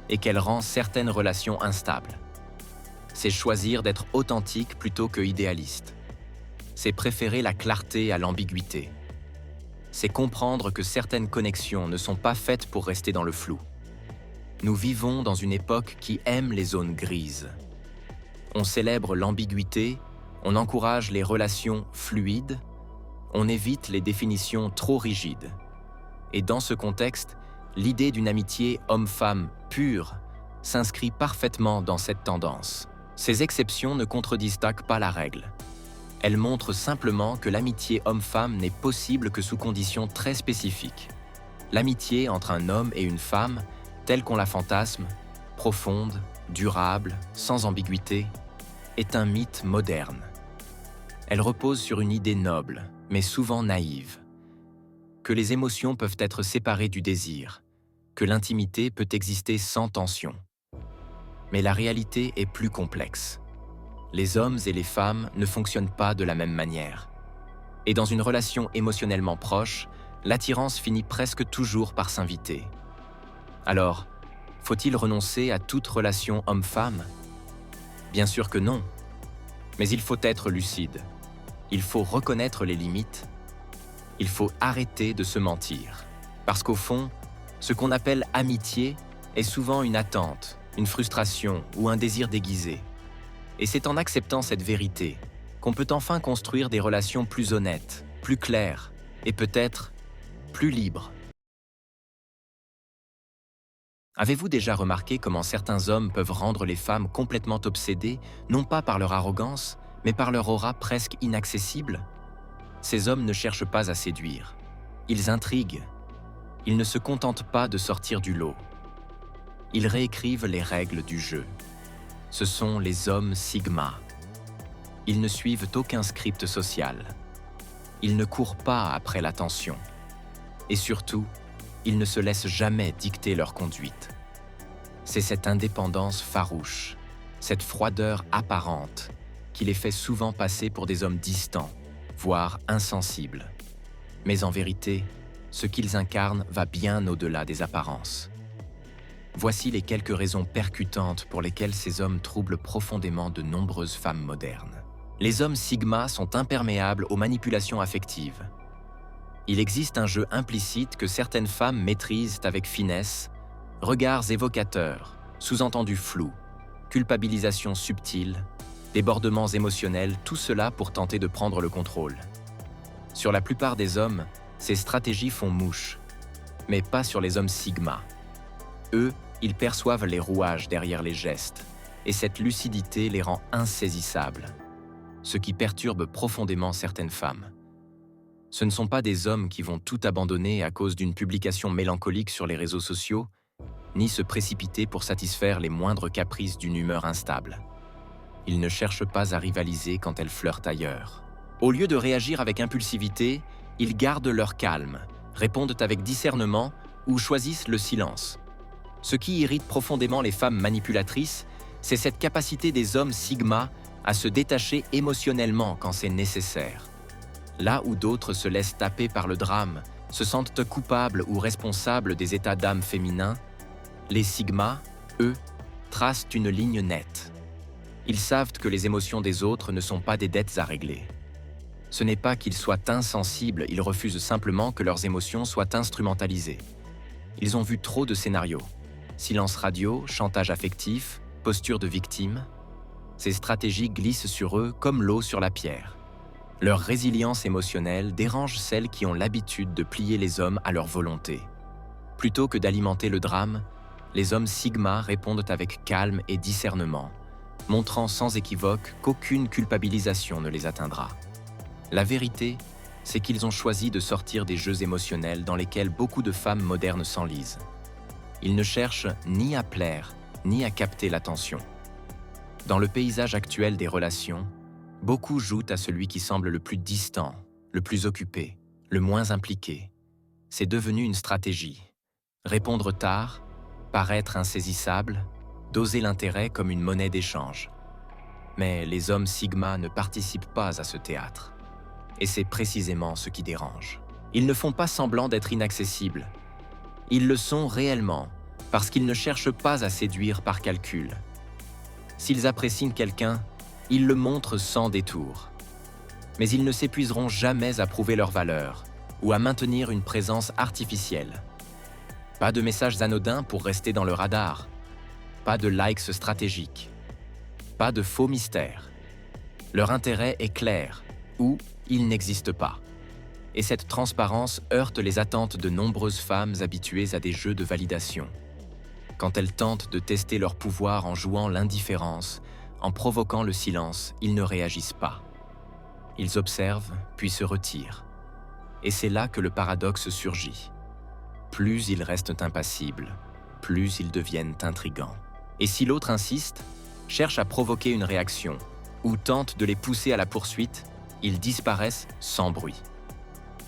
et qu'elle rend certaines relations instables. C'est choisir d'être authentique plutôt que idéaliste. C'est préférer la clarté à l'ambiguïté. C'est comprendre que certaines connexions ne sont pas faites pour rester dans le flou. Nous vivons dans une époque qui aime les zones grises. On célèbre l'ambiguïté, on encourage les relations fluides, on évite les définitions trop rigides. Et dans ce contexte, l'idée d'une amitié homme-femme pure s'inscrit parfaitement dans cette tendance. Ces exceptions ne contredisent pas la règle. Elles montrent simplement que l'amitié homme-femme n'est possible que sous conditions très spécifiques. L'amitié entre un homme et une femme, telle qu'on la fantasme, profonde, durable, sans ambiguïté, est un mythe moderne. Elle repose sur une idée noble, mais souvent naïve, que les émotions peuvent être séparées du désir, que l'intimité peut exister sans tension. Mais la réalité est plus complexe. Les hommes et les femmes ne fonctionnent pas de la même manière. Et dans une relation émotionnellement proche, l'attirance finit presque toujours par s'inviter. Alors, faut-il renoncer à toute relation homme-femme? Bien sûr que non. Mais il faut être lucide. Il faut reconnaître les limites. Il faut arrêter de se mentir. Parce qu'au fond, ce qu'on appelle amitié est souvent une attente, une frustration ou un désir déguisé. Et c'est en acceptant cette vérité qu'on peut enfin construire des relations plus honnêtes, plus claires et peut-être plus libres. Avez-vous déjà remarqué comment certains hommes peuvent rendre les femmes complètement obsédées, non pas par leur arrogance, mais par leur aura presque inaccessible? Ces hommes ne cherchent pas à séduire. Ils intriguent. Ils ne se contentent pas de sortir du lot. Ils réécrivent les règles du jeu. Ce sont les hommes Sigma. Ils ne suivent aucun script social. Ils ne courent pas après l'attention. Et surtout, ils ne se laissent jamais dicter leur conduite. C'est cette indépendance farouche, cette froideur apparente, qui les fait souvent passer pour des hommes distants, voire insensibles. Mais en vérité, ce qu'ils incarnent va bien au-delà des apparences. Voici les quelques raisons percutantes pour lesquelles ces hommes troublent profondément de nombreuses femmes modernes. Les hommes Sigma sont imperméables aux manipulations affectives. Il existe un jeu implicite que certaines femmes maîtrisent avec finesse, regards évocateurs, sous-entendus flous, culpabilisation subtile, débordements émotionnels, tout cela pour tenter de prendre le contrôle. Sur la plupart des hommes, ces stratégies font mouche, mais pas sur les hommes Sigma. Eux Ils perçoivent les rouages derrière les gestes, et cette lucidité les rend insaisissables, ce qui perturbe profondément certaines femmes. Ce ne sont pas des hommes qui vont tout abandonner à cause d'une publication mélancolique sur les réseaux sociaux, ni se précipiter pour satisfaire les moindres caprices d'une humeur instable. Ils ne cherchent pas à rivaliser quand elles flirtent ailleurs. Au lieu de réagir avec impulsivité, ils gardent leur calme, répondent avec discernement ou choisissent le silence. Ce qui irrite profondément les femmes manipulatrices, c'est cette capacité des hommes sigma à se détacher émotionnellement quand c'est nécessaire. Là où d'autres se laissent taper par le drame, se sentent coupables ou responsables des états d'âme féminins, les sigma, eux, tracent une ligne nette. Ils savent que les émotions des autres ne sont pas des dettes à régler. Ce n'est pas qu'ils soient insensibles, ils refusent simplement que leurs émotions soient instrumentalisées. Ils ont vu trop de scénarios. Silence radio, chantage affectif, posture de victime. Ces stratégies glissent sur eux comme l'eau sur la pierre. Leur résilience émotionnelle dérange celles qui ont l'habitude de plier les hommes à leur volonté. Plutôt que d'alimenter le drame, les hommes sigma répondent avec calme et discernement, montrant sans équivoque qu'aucune culpabilisation ne les atteindra. La vérité, c'est qu'ils ont choisi de sortir des jeux émotionnels dans lesquels beaucoup de femmes modernes s'enlisent. Ils ne cherchent ni à plaire, ni à capter l'attention. Dans le paysage actuel des relations, beaucoup jouent à celui qui semble le plus distant, le plus occupé, le moins impliqué. C'est devenu une stratégie. Répondre tard, paraître insaisissable, doser l'intérêt comme une monnaie d'échange. Mais les hommes sigma ne participent pas à ce théâtre. Et c'est précisément ce qui dérange. Ils ne font pas semblant d'être inaccessibles. Ils le sont réellement, parce qu'ils ne cherchent pas à séduire par calcul. S'ils apprécient quelqu'un, ils le montrent sans détour. Mais ils ne s'épuiseront jamais à prouver leur valeur ou à maintenir une présence artificielle. Pas de messages anodins pour rester dans le radar. Pas de likes stratégiques. Pas de faux mystères. Leur intérêt est clair, ou il n'existe pas. Et cette transparence heurte les attentes de nombreuses femmes habituées à des jeux de validation. Quand elles tentent de tester leur pouvoir en jouant l'indifférence, en provoquant le silence, ils ne réagissent pas. Ils observent, puis se retirent. Et c'est là que le paradoxe surgit. Plus ils restent impassibles, plus ils deviennent intrigants. Et si l'autre insiste, cherche à provoquer une réaction, ou tente de les pousser à la poursuite, ils disparaissent sans bruit.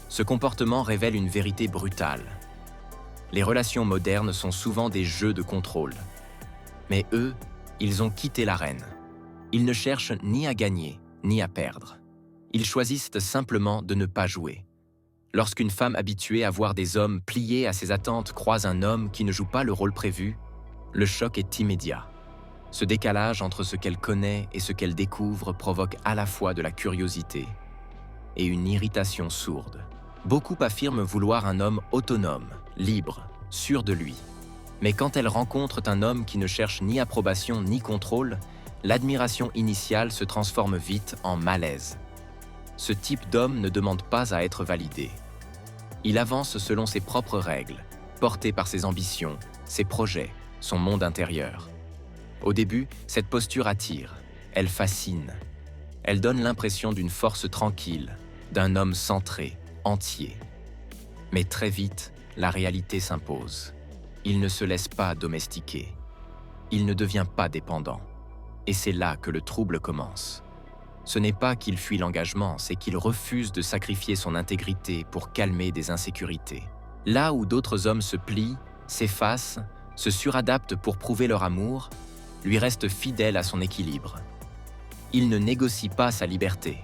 Ce comportement révèle une vérité brutale. Les relations modernes sont souvent des jeux de contrôle. Mais eux, ils ont quitté l'arène. Ils ne cherchent ni à gagner, ni à perdre. Ils choisissent simplement de ne pas jouer. Lorsqu'une femme habituée à voir des hommes pliés à ses attentes croise un homme qui ne joue pas le rôle prévu, le choc est immédiat. Ce décalage entre ce qu'elle connaît et ce qu'elle découvre provoque à la fois de la curiosité et une irritation sourde. Beaucoup affirment vouloir un homme autonome, libre, sûr de lui. Mais quand elles rencontrent un homme qui ne cherche ni approbation ni contrôle, l'admiration initiale se transforme vite en malaise. Ce type d'homme ne demande pas à être validé. Il avance selon ses propres règles, porté par ses ambitions, ses projets, son monde intérieur. Au début, cette posture attire, elle fascine. Elle donne l'impression d'une force tranquille, d'un homme centré, entier. Mais très vite, la réalité s'impose. Il ne se laisse pas domestiquer. Il ne devient pas dépendant. Et c'est là que le trouble commence. Ce n'est pas qu'il fuit l'engagement, c'est qu'il refuse de sacrifier son intégrité pour calmer des insécurités. Là où d'autres hommes se plient, s'effacent, se suradaptent pour prouver leur amour, lui reste fidèle à son équilibre. Il ne négocie pas sa liberté.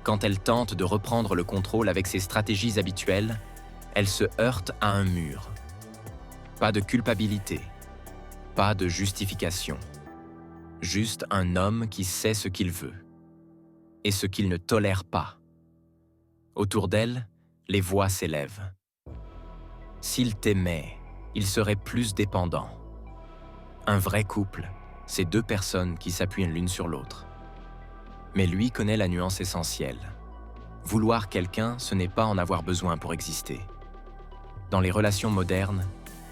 Quand elle tente de reprendre le contrôle avec ses stratégies habituelles, elle se heurte à un mur. Pas de culpabilité, pas de justification. Juste un homme qui sait ce qu'il veut et ce qu'il ne tolère pas. Autour d'elle, les voix s'élèvent. S'il t'aimait, il serait plus dépendant. Un vrai couple, c'est deux personnes qui s'appuient l'une sur l'autre. Mais lui connaît la nuance essentielle. Vouloir quelqu'un, ce n'est pas en avoir besoin pour exister. Dans les relations modernes,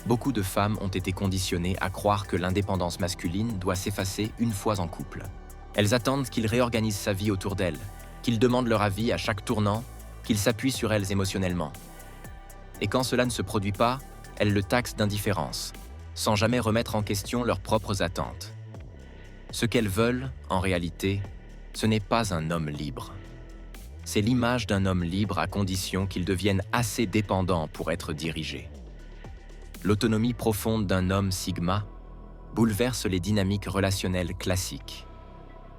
Beaucoup de femmes ont été conditionnées à croire que l'indépendance masculine doit s'effacer une fois en couple. Elles attendent qu'ils réorganisent sa vie autour d'elles, qu'ils demandent leur avis à chaque tournant, qu'ils s'appuient sur elles émotionnellement. Et quand cela ne se produit pas, elles le taxent d'indifférence, sans jamais remettre en question leurs propres attentes. Ce qu'elles veulent, en réalité, ce n'est pas un homme libre. C'est l'image d'un homme libre à condition qu'il devienne assez dépendant pour être dirigé. L'autonomie profonde d'un homme sigma bouleverse les dynamiques relationnelles classiques.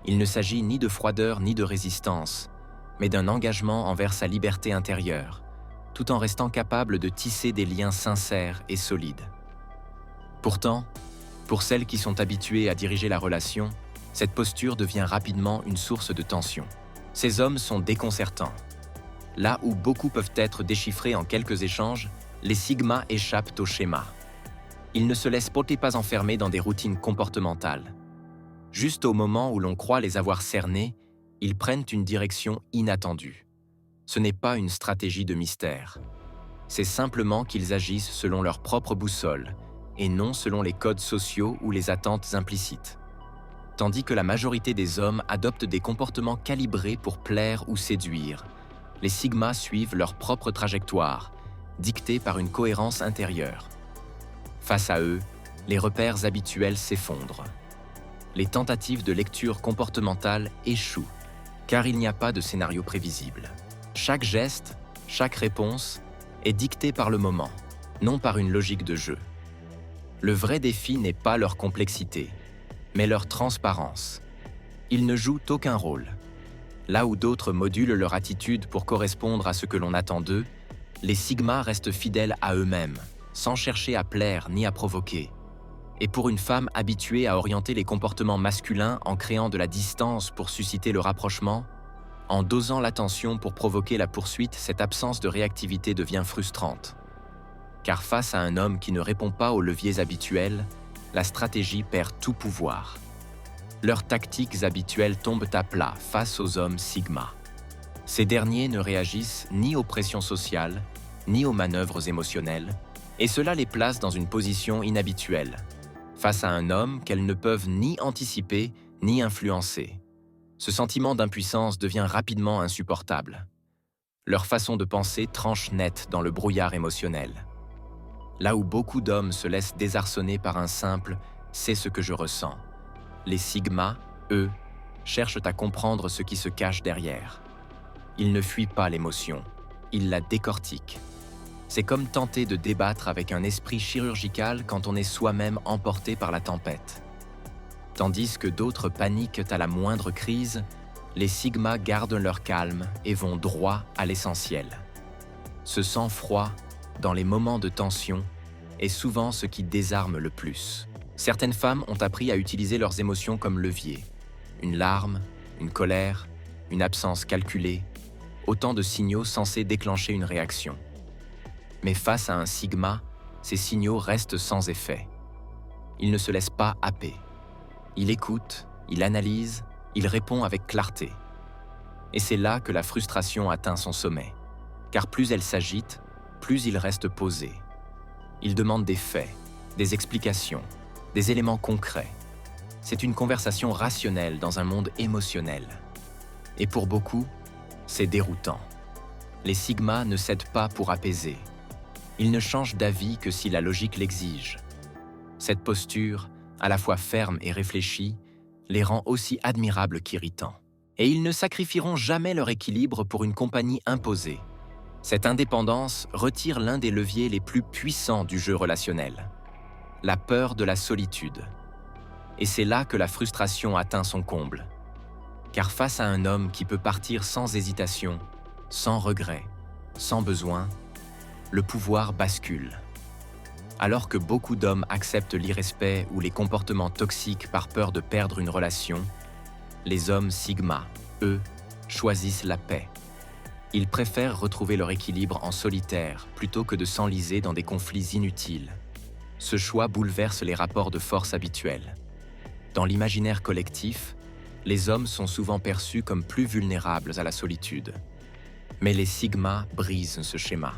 Il ne s'agit ni de froideur ni de résistance, mais d'un engagement envers sa liberté intérieure, tout en restant capable de tisser des liens sincères et solides. Pourtant, pour celles qui sont habituées à diriger la relation, cette posture devient rapidement une source de tension. Ces hommes sont déconcertants. Là où beaucoup peuvent être déchiffrés en quelques échanges, les sigmas échappent au schéma. Ils ne se laissent pas enfermer dans des routines comportementales. Juste au moment où l'on croit les avoir cernés, ils prennent une direction inattendue. Ce n'est pas une stratégie de mystère. C'est simplement qu'ils agissent selon leur propre boussole, et non selon les codes sociaux ou les attentes implicites. Tandis que la majorité des hommes adoptent des comportements calibrés pour plaire ou séduire, les sigmas suivent leur propre trajectoire, dictée par une cohérence intérieure. Face à eux, les repères habituels s'effondrent. Les tentatives de lecture comportementale échouent, car il n'y a pas de scénario prévisible. Chaque geste, chaque réponse est dictée par le moment, non par une logique de jeu. Le vrai défi n'est pas leur complexité, mais leur transparence. Ils ne jouent aucun rôle. Là où d'autres modulent leur attitude pour correspondre à ce que l'on attend d'eux, les sigmas restent fidèles à eux-mêmes, sans chercher à plaire ni à provoquer. Et pour une femme habituée à orienter les comportements masculins en créant de la distance pour susciter le rapprochement, en dosant l'attention pour provoquer la poursuite, cette absence de réactivité devient frustrante. Car face à un homme qui ne répond pas aux leviers habituels, la stratégie perd tout pouvoir. Leurs tactiques habituelles tombent à plat face aux hommes sigma. Ces derniers ne réagissent ni aux pressions sociales, ni aux manœuvres émotionnelles, et cela les place dans une position inhabituelle, face à un homme qu'elles ne peuvent ni anticiper ni influencer. Ce sentiment d'impuissance devient rapidement insupportable. Leur façon de penser tranche net dans le brouillard émotionnel. Là où beaucoup d'hommes se laissent désarçonner par un simple « c'est ce que je ressens », les sigmas, eux, cherchent à comprendre ce qui se cache derrière. Ils ne fuient pas l'émotion, ils la décortiquent. C'est comme tenter de débattre avec un esprit chirurgical quand on est soi-même emporté par la tempête. Tandis que d'autres paniquent à la moindre crise, les sigmas gardent leur calme et vont droit à l'essentiel. Ce sang-froid, dans les moments de tension, est souvent ce qui désarme le plus. Certaines femmes ont appris à utiliser leurs émotions comme levier. Une larme, une colère, une absence calculée, autant de signaux censés déclencher une réaction. Mais face à un sigma, ces signaux restent sans effet. Il ne se laisse pas happer. Il écoute, il analyse, il répond avec clarté. Et c'est là que la frustration atteint son sommet. Car plus elle s'agite, plus il reste posé. Il demande des faits, des explications, des éléments concrets. C'est une conversation rationnelle dans un monde émotionnel. Et pour beaucoup, c'est déroutant. Les sigmas ne cèdent pas pour apaiser. Ils ne changent d'avis que si la logique l'exige. Cette posture, à la fois ferme et réfléchie, les rend aussi admirables qu'irritants. Et ils ne sacrifieront jamais leur équilibre pour une compagnie imposée. Cette indépendance retire l'un des leviers les plus puissants du jeu relationnel, la peur de la solitude. Et c'est là que la frustration atteint son comble. Car face à un homme qui peut partir sans hésitation, sans regret, sans besoin, le pouvoir bascule. Alors que beaucoup d'hommes acceptent l'irrespect ou les comportements toxiques par peur de perdre une relation, les hommes sigma, eux, choisissent la paix. Ils préfèrent retrouver leur équilibre en solitaire plutôt que de s'enliser dans des conflits inutiles. Ce choix bouleverse les rapports de force habituels. Dans l'imaginaire collectif, les hommes sont souvent perçus comme plus vulnérables à la solitude. Mais les sigmas brisent ce schéma.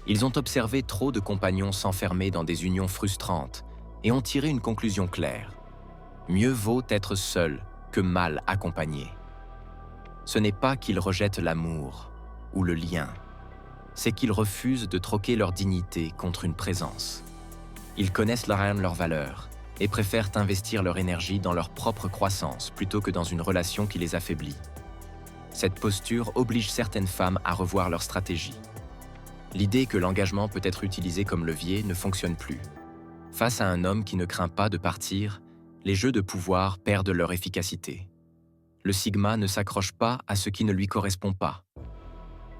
Ils ont observé trop de compagnons s'enfermer dans des unions frustrantes et ont tiré une conclusion claire. Mieux vaut être seul que mal accompagné. Ce n'est pas qu'ils rejettent l'amour ou le lien, c'est qu'ils refusent de troquer leur dignité contre une présence. Ils connaissent leurs valeurs et préfèrent investir leur énergie dans leur propre croissance plutôt que dans une relation qui les affaiblit. Cette posture oblige certaines femmes à revoir leur stratégie. L'idée que l'engagement peut être utilisé comme levier ne fonctionne plus. Face à un homme qui ne craint pas de partir, les jeux de pouvoir perdent leur efficacité. Le Sigma ne s'accroche pas à ce qui ne lui correspond pas.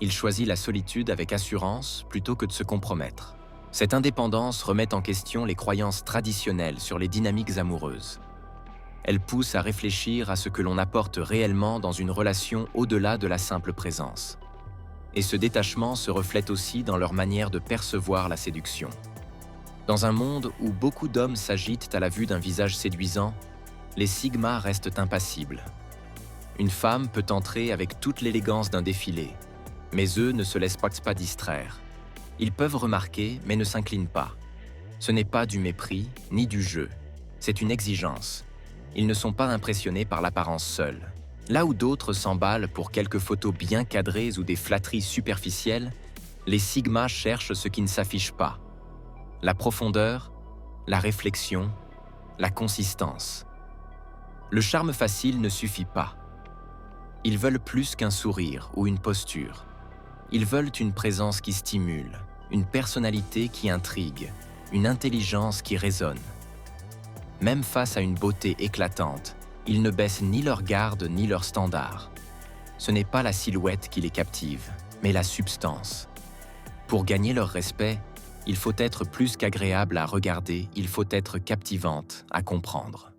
Il choisit la solitude avec assurance plutôt que de se compromettre. Cette indépendance remet en question les croyances traditionnelles sur les dynamiques amoureuses. Elle pousse à réfléchir à ce que l'on apporte réellement dans une relation au-delà de la simple présence. Et ce détachement se reflète aussi dans leur manière de percevoir la séduction. Dans un monde où beaucoup d'hommes s'agitent à la vue d'un visage séduisant, les Sigmas restent impassibles. Une femme peut entrer avec toute l'élégance d'un défilé, mais eux ne se laissent pas distraire. Ils peuvent remarquer, mais ne s'inclinent pas. Ce n'est pas du mépris, ni du jeu. C'est une exigence. Ils ne sont pas impressionnés par l'apparence seule. Là où d'autres s'emballent pour quelques photos bien cadrées ou des flatteries superficielles, les Sigmas cherchent ce qui ne s'affiche pas. La profondeur, la réflexion, la consistance. Le charme facile ne suffit pas. Ils veulent plus qu'un sourire ou une posture. Ils veulent une présence qui stimule, une personnalité qui intrigue, une intelligence qui résonne. Même face à une beauté éclatante, ils ne baissent ni leur garde ni leur standard. Ce n'est pas la silhouette qui les captive, mais la substance. Pour gagner leur respect, il faut être plus qu'agréable à regarder, il faut être captivante à comprendre.